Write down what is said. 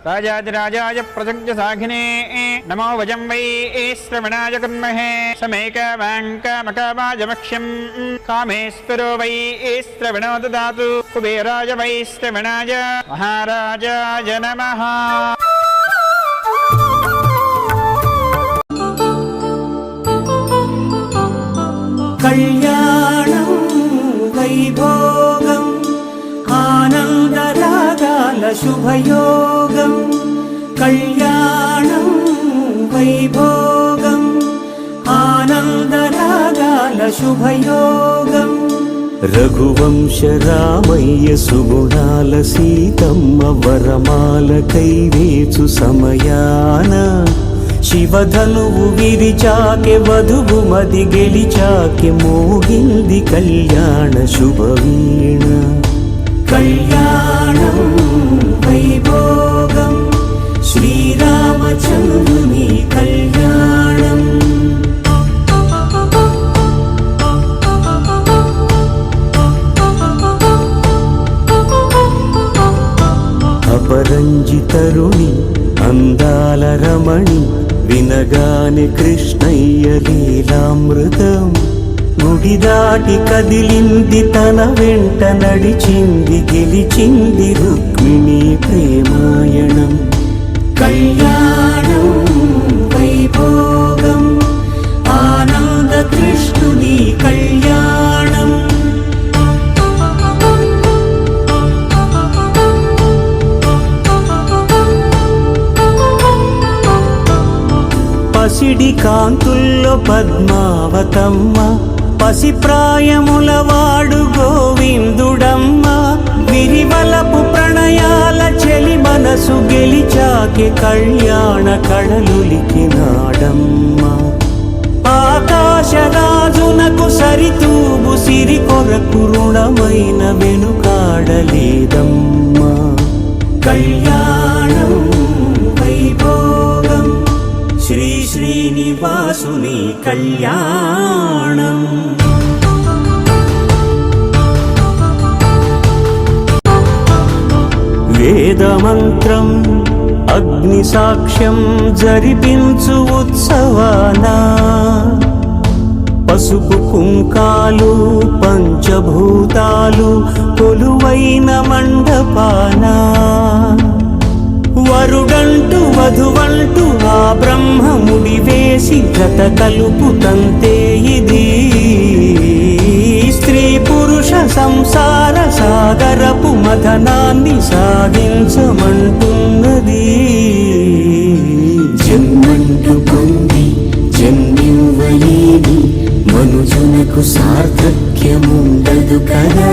राजाधिराजाय प्रसज्ञसाघिने नमो वजं वै श्रवणाय कुर्महे समेकवाङ्कामकावाजमक्ष्यं कामेश्वरो वै श्रवणो ददातु कुबेराय वै श्रवणाय महाराजाय नमः। कल्याणं वैभोगम् आनन्दरागाल शुभयोगम् कल्याणं वैभोगम् आनन्दरागाल शुभयोगम् रघुवंश रामय्य सुगुणाल सीतम्म वरमाल कैवेचु समयान శివధనువు విరిచాకె వధువు మది గెలిచాకె మోగింది కళ్యాణ శుభవీణ కళ్యాణం వైభోగం శ్రీరామచంద్రుని కళ్యాణం అపరంజి తరుణి అందాల రమణి వినగానే కృష్ణయ్య లీలామృతం గుడి దాటి కదిలింది తన వెంట నడిచింది గెలిచింది రుక్మిణి ప్రేమాయణం కళ్యాణం వైభోగం ఆనంద కృష్ణుని కళ్యాణం పసిడి కాంతుల్లో పద్మావతమ్మ పసిప్రాయముల వాడు గోవిందుడమ్మ విరివలపు ప్రణయాల చెలి మనసు గెలిచాకె కళ్యాణ కళలులికినాడమ్మ ఆకాశరాజునకు సరితూబు సిరి కొరకు రుణమైన వెనుకాడలేదమ్మ కళ్యాణం వైభోగం శ్రీ శ్రీనివాసుని కళ్యాణం వేదమంత్రం అగ్ని సాక్ష్యం జరిపించు ఉత్సవాన పసుపు కుంకాలు పంచభూతాలు కొలువైన మండపాన వరుడంటూ వధువంటూ ఆ బ్రహ్మముడి వేసి జత కలుపుతంతే ఇది స్త్రీ పురుష సంసార సాగరపు మథనాన్ని సాగించమంటున్నది జన్మంటూ పొంది జన్మివ్వలేని మనుజునకు సార్థక్యముండదు కదా।